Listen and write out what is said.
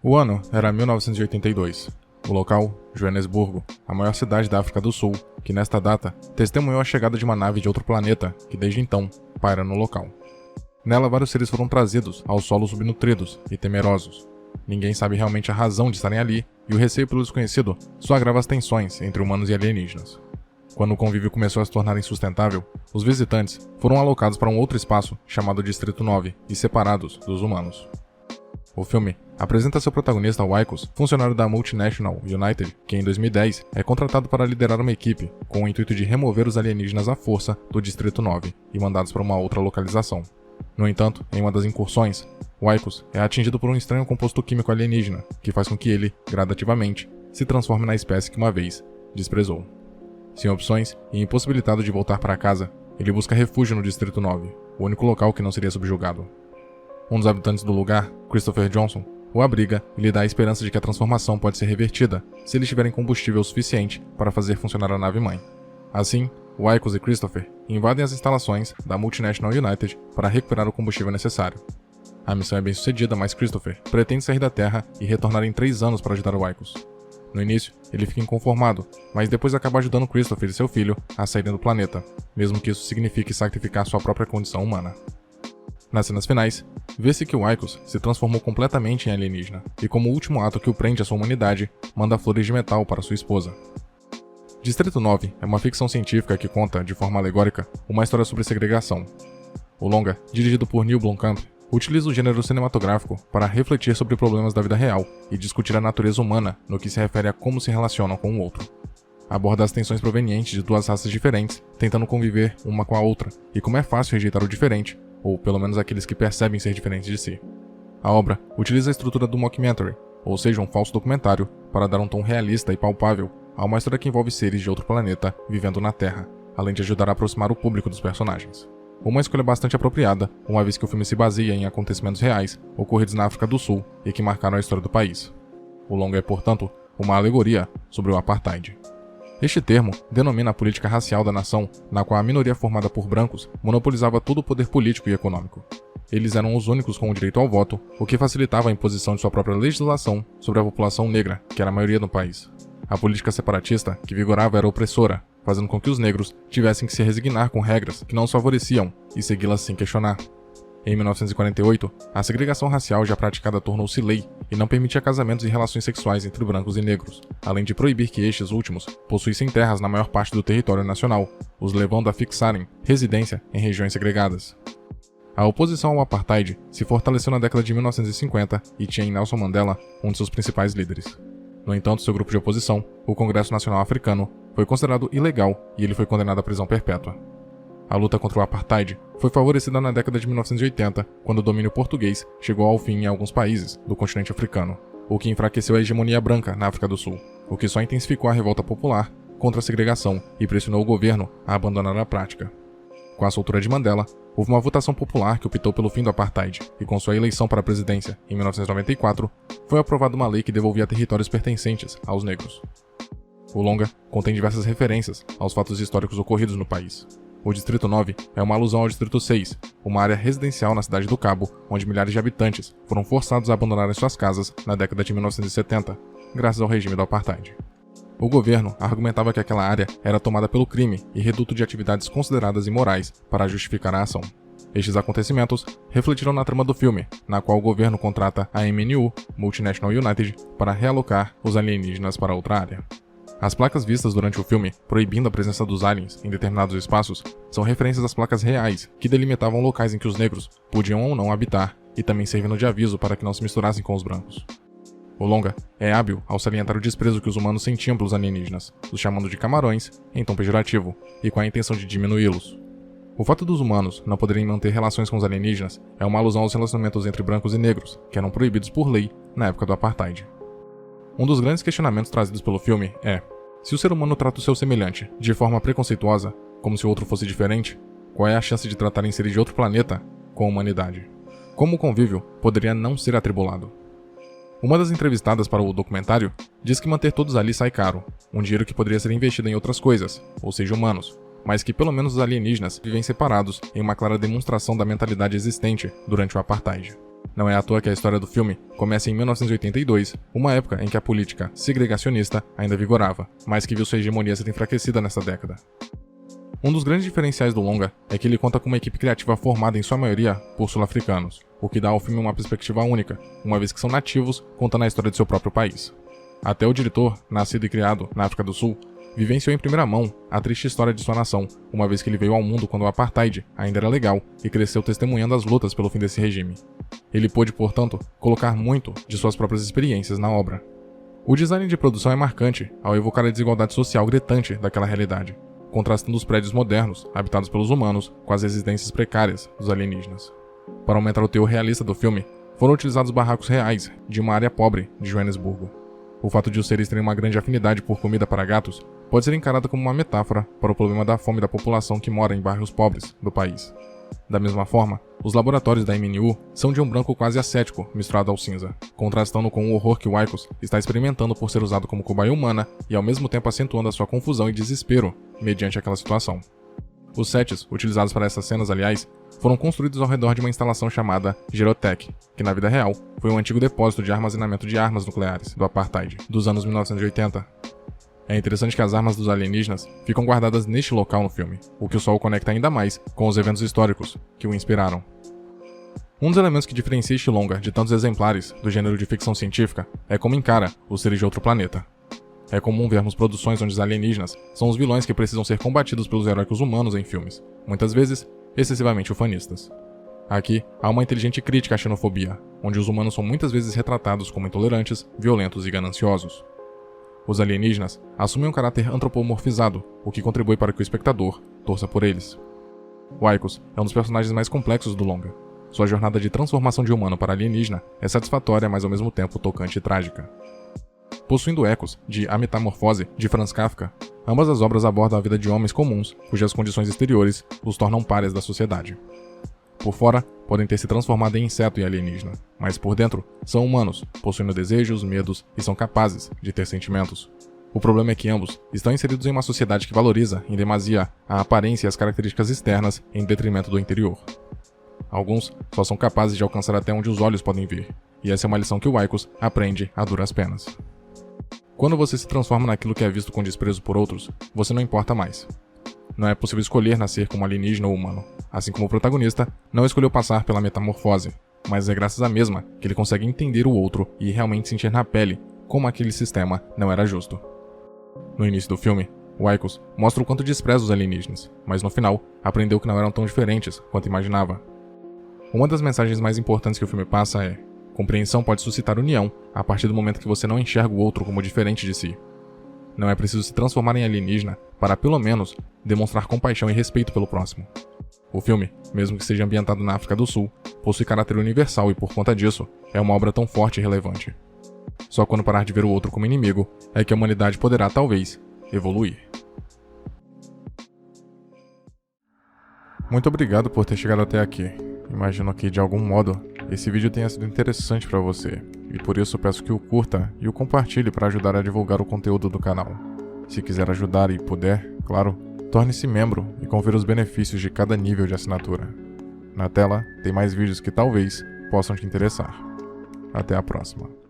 O ano era 1982. O local, Joanesburgo, a maior cidade da África do Sul, que nesta data testemunhou a chegada de uma nave de outro planeta que desde então paira no local. Nela, vários seres foram trazidos aos solos subnutridos e temerosos. Ninguém sabe realmente a razão de estarem ali, e o receio pelo desconhecido só agrava as tensões entre humanos e alienígenas. Quando o convívio começou a se tornar insustentável, os visitantes foram alocados para um outro espaço chamado Distrito 9 e separados dos humanos. O filme apresenta seu protagonista Wicos, funcionário da Multinational United, que em 2010 é contratado para liderar uma equipe com o intuito de remover os alienígenas à força do Distrito 9 e mandados para uma outra localização. No entanto, em uma das incursões, Wicos é atingido por um estranho composto químico alienígena que faz com que ele, gradativamente, se transforme na espécie que uma vez desprezou. Sem opções e impossibilitado de voltar para casa, ele busca refúgio no Distrito 9, o único local que não seria subjugado. Um dos habitantes do lugar, Christopher Johnson, o abriga e lhe dá a esperança de que a transformação pode ser revertida se eles tiverem combustível suficiente para fazer funcionar a nave-mãe. Assim, Wicos e Christopher invadem as instalações da Multinational United para recuperar o combustível necessário. A missão é bem sucedida, mas Christopher pretende sair da Terra e retornar em 3 anos para ajudar Wicos. No início, ele fica inconformado, mas depois acaba ajudando Christopher e seu filho a saírem do planeta, mesmo que isso signifique sacrificar sua própria condição humana. Nas cenas finais, vê-se que Wicos se transformou completamente em alienígena, e como último ato que o prende à sua humanidade, manda flores de metal para sua esposa. Distrito 9 é uma ficção científica que conta, de forma alegórica, uma história sobre segregação. O longa, dirigido por Neil Blomkamp, utiliza o gênero cinematográfico para refletir sobre problemas da vida real e discutir a natureza humana no que se refere a como se relacionam com o outro. Aborda as tensões provenientes de duas raças diferentes, tentando conviver uma com a outra, e como é fácil rejeitar o diferente, ou pelo menos aqueles que percebem ser diferentes de si. A obra utiliza a estrutura do mockumentary, ou seja, um falso documentário, para dar um tom realista e palpável a uma história que envolve seres de outro planeta vivendo na Terra, além de ajudar a aproximar o público dos personagens. Uma escolha bastante apropriada, uma vez que o filme se baseia em acontecimentos reais ocorridos na África do Sul e que marcaram a história do país. O longa é, portanto, uma alegoria sobre o apartheid. Este termo denomina a política racial da nação, na qual a minoria formada por brancos monopolizava todo o poder político e econômico. Eles eram os únicos com o direito ao voto, o que facilitava a imposição de sua própria legislação sobre a população negra, que era a maioria no país. A política separatista que vigorava era opressora, fazendo com que os negros tivessem que se resignar com regras que não os favoreciam e segui-las sem questionar. Em 1948, a segregação racial já praticada tornou-se lei e não permitia casamentos e relações sexuais entre brancos e negros, além de proibir que estes últimos possuíssem terras na maior parte do território nacional, os levando a fixarem residência em regiões segregadas. A oposição ao apartheid se fortaleceu na década de 1950 e tinha em Nelson Mandela um de seus principais líderes. No entanto, seu grupo de oposição, o Congresso Nacional Africano, foi considerado ilegal e ele foi condenado à prisão perpétua. A luta contra o apartheid foi favorecida na década de 1980, quando o domínio português chegou ao fim em alguns países do continente africano, o que enfraqueceu a hegemonia branca na África do Sul, o que só intensificou a revolta popular contra a segregação e pressionou o governo a abandonar a prática. Com a soltura de Mandela, houve uma votação popular que optou pelo fim do apartheid, e com sua eleição para a presidência em 1994, foi aprovada uma lei que devolvia territórios pertencentes aos negros. O longa contém diversas referências aos fatos históricos ocorridos no país. O Distrito 9 é uma alusão ao Distrito 6, uma área residencial na cidade do Cabo, onde milhares de habitantes foram forçados a abandonarem suas casas na década de 1970, graças ao regime do apartheid. O governo argumentava que aquela área era tomada pelo crime e reduto de atividades consideradas imorais para justificar a ação. Estes acontecimentos refletiram na trama do filme, na qual o governo contrata a MNU, Multinational United, para realocar os alienígenas para outra área. As placas vistas durante o filme, proibindo a presença dos aliens em determinados espaços, são referências às placas reais, que delimitavam locais em que os negros podiam ou não habitar, e também servindo de aviso para que não se misturassem com os brancos. O longa é hábil ao salientar o desprezo que os humanos sentiam pelos alienígenas, os chamando de camarões, em tom pejorativo, e com a intenção de diminuí-los. O fato dos humanos não poderem manter relações com os alienígenas é uma alusão aos relacionamentos entre brancos e negros, que eram proibidos por lei na época do apartheid. Um dos grandes questionamentos trazidos pelo filme é: se o ser humano trata o seu semelhante de forma preconceituosa, como se o outro fosse diferente, qual é a chance de tratarem seres de outro planeta com a humanidade? Como o convívio poderia não ser atribulado? Uma das entrevistadas para o documentário diz que manter todos ali sai caro, um dinheiro que poderia ser investido em outras coisas, ou seja, humanos, mas que pelo menos os alienígenas vivem separados em uma clara demonstração da mentalidade existente durante o apartheid. Não é à toa que a história do filme começa em 1982, uma época em que a política segregacionista ainda vigorava, mas que viu sua hegemonia ser enfraquecida nessa década. Um dos grandes diferenciais do longa é que ele conta com uma equipe criativa formada em sua maioria por sul-africanos, o que dá ao filme uma perspectiva única, uma vez que são nativos contando a história de seu próprio país. Até o diretor, nascido e criado na África do Sul, vivenciou em primeira mão a triste história de sua nação, uma vez que ele veio ao mundo quando o apartheid ainda era legal e cresceu testemunhando as lutas pelo fim desse regime. Ele pôde, portanto, colocar muito de suas próprias experiências na obra. O design de produção é marcante ao evocar a desigualdade social gritante daquela realidade, contrastando os prédios modernos, habitados pelos humanos, com as residências precárias dos alienígenas. Para aumentar o teor realista do filme, foram utilizados barracos reais de uma área pobre de Joanesburgo. O fato de os seres terem uma grande afinidade por comida para gatos pode ser encarado como uma metáfora para o problema da fome da população que mora em bairros pobres do país. Da mesma forma, os laboratórios da MNU são de um branco quase ascético misturado ao cinza, contrastando com o horror que o Wicos está experimentando por ser usado como cobaia humana e ao mesmo tempo acentuando a sua confusão e desespero mediante aquela situação. Os sets utilizados para essas cenas, aliás, foram construídos ao redor de uma instalação chamada Gerotech, que na vida real foi um antigo depósito de armazenamento de armas nucleares do apartheid dos anos 1980. É interessante que as armas dos alienígenas ficam guardadas neste local no filme, o que só o conecta ainda mais com os eventos históricos que o inspiraram. Um dos elementos que diferencia este longa de tantos exemplares do gênero de ficção científica é como encara os seres de outro planeta. É comum vermos produções onde os alienígenas são os vilões que precisam ser combatidos pelos heróicos humanos em filmes, muitas vezes excessivamente ufanistas. Aqui, há uma inteligente crítica à xenofobia, onde os humanos são muitas vezes retratados como intolerantes, violentos e gananciosos. Os alienígenas assumem um caráter antropomorfizado, o que contribui para que o espectador torça por eles. Wicos é um dos personagens mais complexos do longa. Sua jornada de transformação de humano para alienígena é satisfatória, mas ao mesmo tempo tocante e trágica. Possuindo ecos de A Metamorfose, de Franz Kafka, ambas as obras abordam a vida de homens comuns, cujas condições exteriores os tornam párias da sociedade. Por fora, podem ter se transformado em inseto e alienígena, mas por dentro, são humanos, possuindo desejos, medos e são capazes de ter sentimentos. O problema é que ambos estão inseridos em uma sociedade que valoriza, em demasia, a aparência e as características externas em detrimento do interior. Alguns só são capazes de alcançar até onde os olhos podem ver, e essa é uma lição que o Wicos aprende a duras penas. Quando você se transforma naquilo que é visto com desprezo por outros, você não importa mais. Não é possível escolher nascer como alienígena ou humano, assim como o protagonista não escolheu passar pela metamorfose, mas é graças à mesma que ele consegue entender o outro e realmente sentir na pele como aquele sistema não era justo. No início do filme, Wicos mostra o quanto despreza os alienígenas, mas no final aprendeu que não eram tão diferentes quanto imaginava. Uma das mensagens mais importantes que o filme passa é: compreensão pode suscitar união a partir do momento que você não enxerga o outro como diferente de si. Não é preciso se transformar em alienígena para, pelo menos, demonstrar compaixão e respeito pelo próximo. O filme, mesmo que seja ambientado na África do Sul, possui caráter universal e, por conta disso, é uma obra tão forte e relevante. Só quando parar de ver o outro como inimigo é que a humanidade poderá, talvez, evoluir. Muito obrigado por ter chegado até aqui. Imagino que, de algum modo, esse vídeo tenha sido interessante para você, e por isso peço que o curta e o compartilhe para ajudar a divulgar o conteúdo do canal. Se quiser ajudar e puder, claro, torne-se membro e confira os benefícios de cada nível de assinatura. Na tela tem mais vídeos que talvez possam te interessar. Até a próxima.